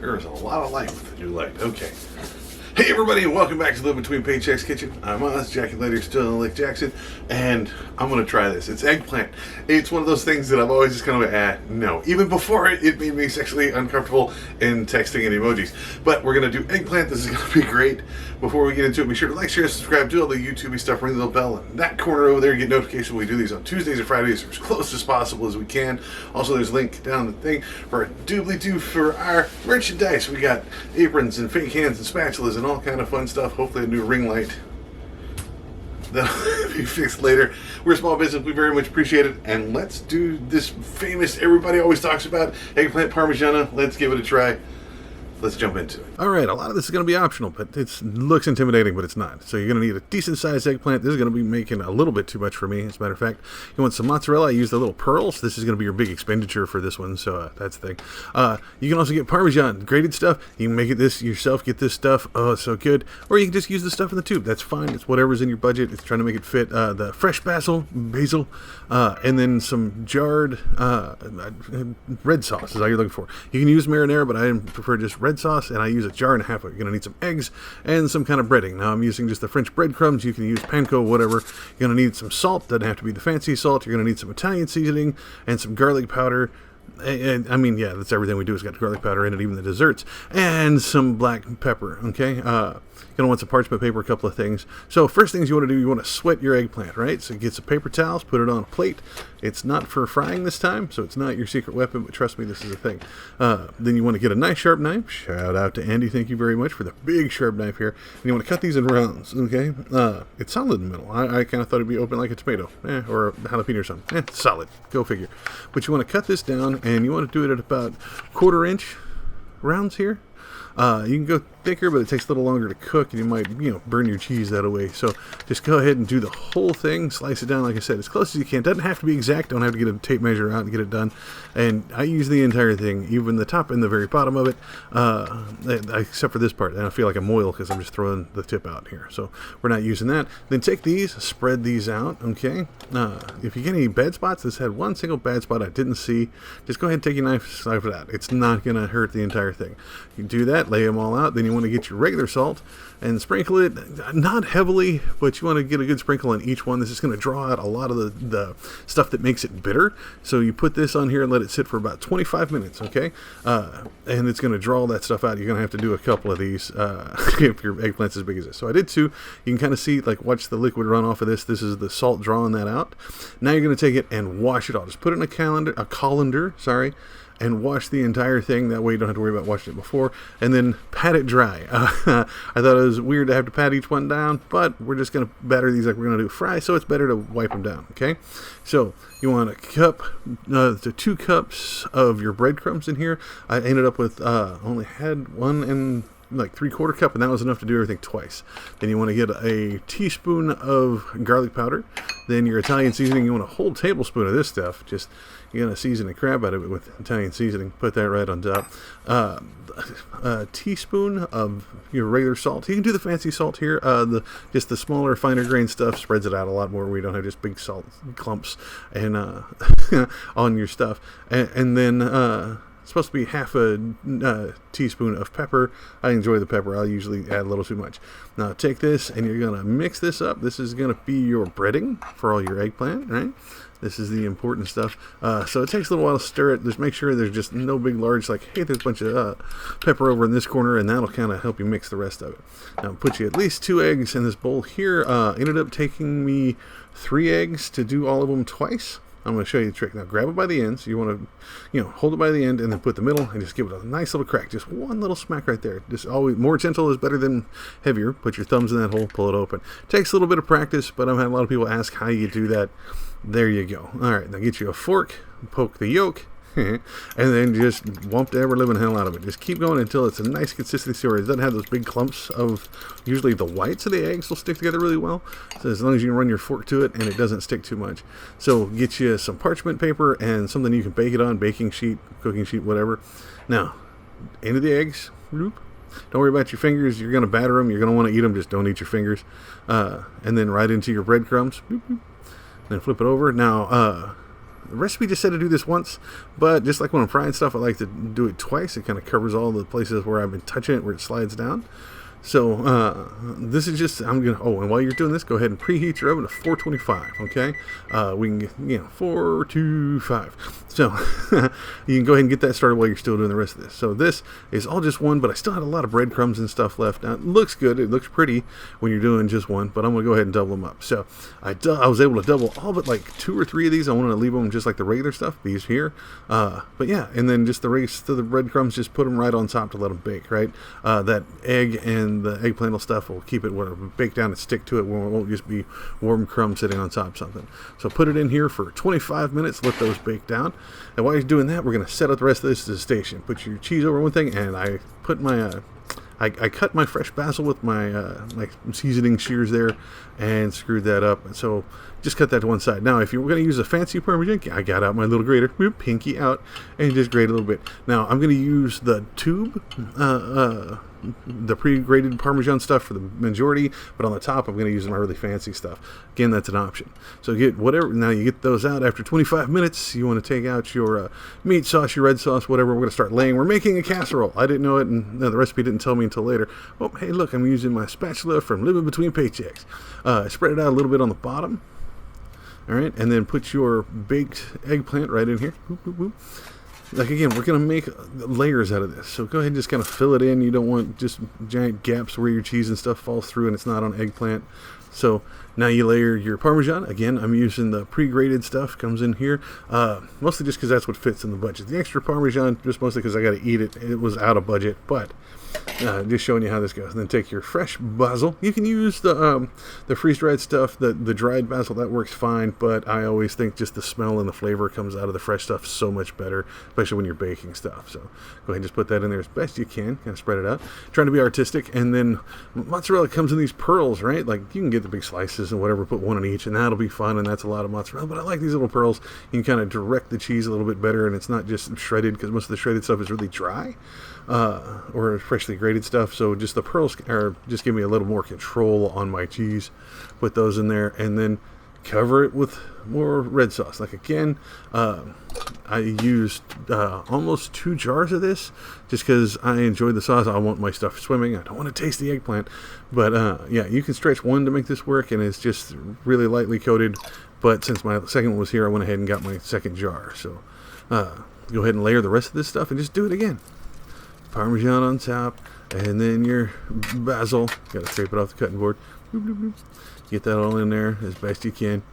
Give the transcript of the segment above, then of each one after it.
There is a lot of light with the new light. Okay. Hey everybody, and welcome back to Live Between Paychecks Kitchen. I'm Oz, Jackie Later, still in Lake Jackson, and I'm going to try this. It's eggplant. It's one of those things that I've always just kind of no. Even before it made me sexually uncomfortable in texting and emojis. But we're going to do eggplant. This is going to be great. Before we get into it, be sure to like, share, subscribe, do all the YouTube stuff, ring the little bell in that corner over there. You get notifications when we do these on Tuesdays or Fridays, as close as possible as we can. Also, there's a link down the thing for a doobly-doo for our merchandise. We got aprons and fake hands and spatulas and all kind of fun stuff. Hopefully a new ring light that'll be fixed later. We're a small business. We very much appreciate it. And let's do this famous, everybody always talks about, eggplant parmesan. Let's give it a try. Let's jump into it. All right, a lot of this is going to be optional, but it looks intimidating, but it's not. So you're going to need a decent-sized eggplant. This is going to be making a little bit too much for me, as a matter of fact. You want some mozzarella. I use the little pearls. This is going to be your big expenditure for this one, so that's the thing. You can also get Parmesan, grated stuff. You can make it this yourself, get this stuff. Oh, it's so good. Or you can just use the stuff in the tube. That's fine. It's whatever's in your budget. It's trying to make it fit. The fresh basil, and then some jarred red sauce is all you're looking for. You can use marinara, but I prefer just red sauce, and I use a jar and a half of it. You're going to need some eggs and some kind of breading. Now I'm using just the French breadcrumbs. You can use panko, whatever. You're going to need some salt. Doesn't have to be the fancy salt. You're going to need some Italian seasoning and some garlic powder. And I mean, yeah, that's everything we do. It's got garlic powder in it, even the desserts, and some black pepper. Okay, you're gonna want some parchment paper, a couple of things. So first things you want to do, you want to sweat your eggplant, right? So get some paper towels, put it on a plate. It's not for frying this time, so it's not your secret weapon, but trust me, this is a thing. Then you want to get a nice sharp knife. Shout out to Andy, thank you very much for the big sharp knife here. And you want to cut these in rounds, okay? It's solid in the middle. I kind of thought it'd be open like a tomato, or a jalapeno or something. Solid, go figure. But you want to cut this down, and you want to do it at about 1/4 inch rounds here. You can go thicker, but it takes a little longer to cook, and you might, burn your cheese that way. So just go ahead and do the whole thing. Slice it down, like I said, as close as you can. Doesn't have to be exact. Don't have to get a tape measure out and get it done. And I use the entire thing, even the top and the very bottom of it, except for this part. And I feel like I'm oil because I'm just throwing the tip out here. So we're not using that. Then take these, spread these out, okay? If you get any bad spots, this had one single bad spot I didn't see. Just go ahead and take your knife, slice it out. It's not going to hurt the entire thing. You do that, lay them all out. Then you want to get your regular salt and sprinkle it, not heavily, but you want to get a good sprinkle on each one. This is going to draw out a lot of the stuff that makes it bitter. So you put this on here and let it sit for about 25 minutes, okay? And it's going to draw all that stuff out. You're going to have to do a couple of these if your eggplant's as big as this. So I did two. You can kind of see, like, watch the liquid run off of this. This is the salt drawing that out. Now you're going to take it and wash it all. Just put it in a colander, and wash the entire thing. That way you don't have to worry about washing it before. And then pat it dry. I thought it was weird to have to pat each one down, but we're just going to batter these like we're going to do fry, so it's better to wipe them down, okay? So you want a cup to 2 cups of your breadcrumbs in here. I ended up with, only had 1 and like 3/4 cup, and that was enough to do everything twice. Then you want to get a teaspoon of garlic powder. Then your Italian seasoning, you want a whole tablespoon of this stuff. Just, you're going to season the crap out of it with Italian seasoning. Put that right on top. A teaspoon of your regular salt. You can do the fancy salt here. Just the smaller, finer grain stuff spreads it out a lot more. We don't have just big salt clumps and on your stuff. And then it's supposed to be half a teaspoon of pepper. I enjoy the pepper. I'll usually add a little too much. Now take this and you're going to mix this up. This is going to be your breading for all your eggplant, right? This is the important stuff. So it takes a little while to stir it. Just make sure there's just no big large, like, hey, there's a bunch of pepper over in this corner, and that'll kind of help you mix the rest of it. Now put you at least 2 eggs in this bowl here. Ended up taking me 3 eggs to do all of them twice. I'm going to show you the trick. Now grab it by the end. So you want to, hold it by the end and then put the middle and just give it a nice little crack. Just one little smack right there. Just always, more gentle is better than heavier. Put your thumbs in that hole, pull it open. Takes a little bit of practice, but I've had a lot of people ask how you do that. There you go. All right, now get you a fork, poke the yolk, and then just wump the ever-living hell out of it. Just keep going until it's a nice consistency where it doesn't have those big clumps of, usually the whites of the eggs will stick together really well. So as long as you can run your fork to it and it doesn't stick too much. So get you some parchment paper and something you can bake it on, baking sheet, cooking sheet, whatever. Now, into the eggs. Don't worry about your fingers. You're going to batter them. You're going to want to eat them. Just don't eat your fingers. And then right into your breadcrumbs. Then flip it over. Now, The recipe just said to do this once, but just like when I'm frying stuff, I like to do it twice. It kind of covers all the places where I've been touching it, where it slides down. So this is just, and while you're doing this, go ahead and preheat your oven to 425, okay? We can get, 425. So you can go ahead and get that started while you're still doing the rest of this. So this is all just one, but I still had a lot of breadcrumbs and stuff left. Now, it looks good. It looks pretty when you're doing just one, but I'm going to go ahead and double them up. So I was able to double all but like 2 or 3 of these. I wanted to leave them just like the regular stuff, these here. But yeah, and then just the rest of the breadcrumbs, just put them right on top to let them bake, right? That egg and the eggplant stuff will keep it bake down and stick to it, where it won't just be warm crumbs sitting on top of something. So put it in here for 25 minutes, let those bake down. And while you're doing that, we're going to set up the rest of this to the station. Put your cheese over one thing, and I put my I cut my fresh basil with my my seasoning shears there and screwed that up. And so just cut that to one side. Now, if you're going to use a fancy Parmesan, I got out my little grater, pinky out, and just grate a little bit. Now, I'm going to use the tube, the pre-grated Parmesan stuff for the majority, but on the top, I'm going to use my really fancy stuff. Again, that's an option. So get whatever. Now, you get those out after 25 minutes. You want to take out your meat sauce, your red sauce, whatever. We're going to start laying. We're making a casserole. I didn't know it, and the recipe didn't tell me until later. Oh, hey, look, I'm using my spatula from living between paychecks. Spread it out a little bit on the bottom. All right, and then put your baked eggplant right in here. Boop, boop, boop. Like, again, we're going to make layers out of this. So go ahead and just kind of fill it in. You don't want just giant gaps where your cheese and stuff falls through and it's not on eggplant. So now you layer your Parmesan. Again, I'm using the pre-grated stuff. Comes in here. Mostly just because that's what fits in the budget. The extra Parmesan, just mostly because I got to eat it. It was out of budget, but just showing you how this goes. And then take your fresh basil. You can use the freeze-dried stuff, the dried basil. That works fine, but I always think just the smell and the flavor comes out of the fresh stuff so much better, especially when you're baking stuff. So go ahead and just put that in there as best you can. Kind of spread it out. Trying to be artistic. And then mozzarella comes in these pearls, right? Like, you can get the big slices and whatever, put one on each, and that'll be fun, and that's a lot of mozzarella. But I like these little pearls. You can kind of direct the cheese a little bit better, and it's not just shredded, because most of the shredded stuff is really dry. Or freshly grated stuff, so just the pearls just give me a little more control on my cheese. Put those in there, and then cover it with more red sauce. Like, again, I used almost 2 jars of this just because I enjoy the sauce. I want my stuff swimming. I don't want to taste the eggplant, but yeah, you can stretch one to make this work, and it's just really lightly coated. But since my second one was here, I went ahead and got my second jar. So go ahead and layer the rest of this stuff and just do it again. Parmesan on top, and then your basil. Got to scrape it off the cutting board. Bloop, bloop, bloop. Get that all in there as best you can.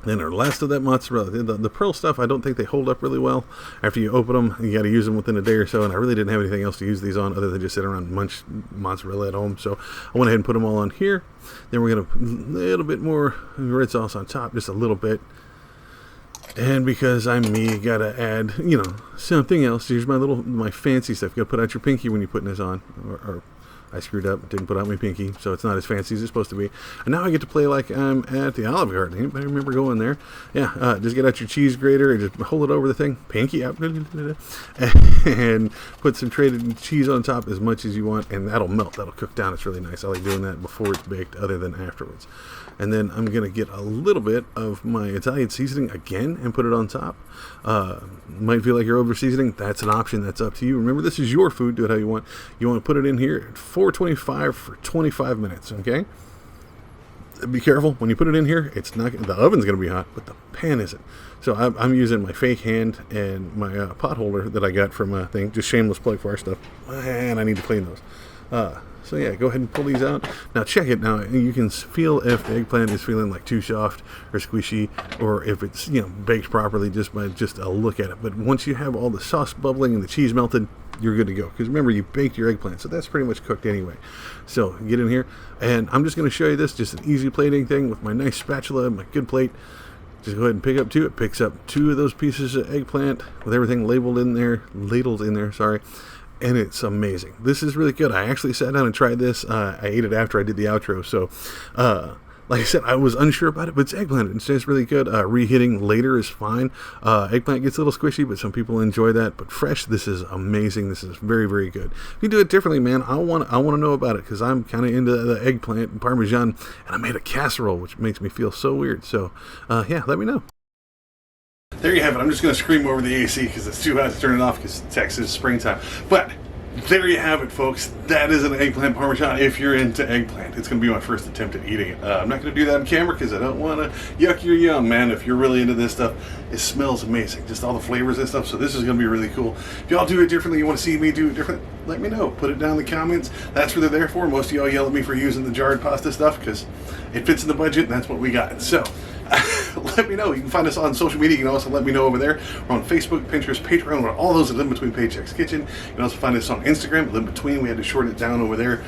Then our last of that mozzarella. The pearl stuff, I don't think they hold up really well. After you open them, you got to use them within a day or so, and I really didn't have anything else to use these on other than just sit around and munch mozzarella at home. So I went ahead and put them all on here. Then we're going to put a little bit more red sauce on top, just a little bit. And because I'm me, gotta add, something else. Here's my fancy stuff. You gotta put out your pinky when you're putting this on. Or I screwed up, didn't put out my pinky, so it's not as fancy as it's supposed to be. And now I get to play like I'm at the Olive Garden. Anybody remember going there? Yeah, just get out your cheese grater and just hold it over the thing, pinky out, and put some shredded cheese on top as much as you want, and that'll melt. That'll cook down. It's really nice. I like doing that before it's baked, other than afterwards. And then I'm going to get a little bit of my Italian seasoning again and put it on top. Might feel like you're over seasoning. That's an option. That's up to you. Remember, this is your food. Do it how you want. You want to put it in here at 425 for 25 minutes, okay? Be careful. When you put it in here, it's not. The oven's going to be hot, but the pan isn't. So I'm using my fake hand and my pot holder that I got from a thing. Just shameless plug for our stuff. And I need to clean those. So yeah, go ahead and pull these out. Now check it. Now you can feel if the eggplant is feeling like too soft or squishy, or if it's baked properly just by just a look at it. But once you have all the sauce bubbling and the cheese melted, you're good to go. Because remember, you baked your eggplant, so that's pretty much cooked anyway. So get in here, and I'm just going to show you this, just an easy plating thing with my nice spatula and my good plate. Just go ahead and pick up 2. It picks up 2 of those pieces of eggplant with everything ladled in there. Sorry. And it's amazing. This is really good. I actually sat down and tried this. I ate it after I did the outro. So, like I said, I was unsure about it, but it's eggplant. It's just really good. Reheating later is fine. Eggplant gets a little squishy, but some people enjoy that. But fresh, this is amazing. This is very, very good. If you do it differently, man, I want to know about it, because I'm kind of into the eggplant and Parmesan, and I made a casserole, which makes me feel so weird. So, yeah, let me know. There you have it. I'm just going to scream over the AC because it's too hot to turn it off because Texas is springtime. But there you have it, folks. That is an eggplant parmesan if you're into eggplant. It's going to be my first attempt at eating it. I'm not going to do that on camera because I don't want to yuck your yum, man. If you're really into this stuff, it smells amazing. Just all the flavors and stuff. So this is going to be really cool. If y'all do it differently, you want to see me do it different, let me know. Put it down in the comments. That's what they're there for. Most of y'all yell at me for using the jarred pasta stuff because it fits in the budget and that's what we got. So let me know. You can find us on social media. You can also let me know over there. We're on Facebook, Pinterest, Patreon. All those at Live Between Paychecks Kitchen. You can also find us on Instagram, Live Between. We had to shorten it down over there.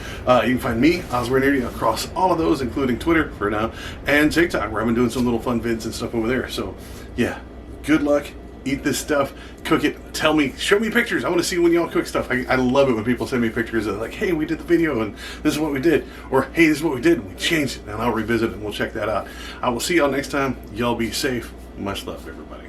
You can find me, Osborne Area, across all of those, including Twitter for now, and TikTok, where I've been doing some little fun vids and stuff over there. So, yeah, good luck. Eat this stuff, cook it, tell me, show me pictures. I want to see when y'all cook stuff. I love it when people send me pictures of like, hey, we did the video and this is what we did. Or, hey, this is what we did and we changed it. And I'll revisit it and we'll check that out. I will see y'all next time. Y'all be safe. Much love, everybody.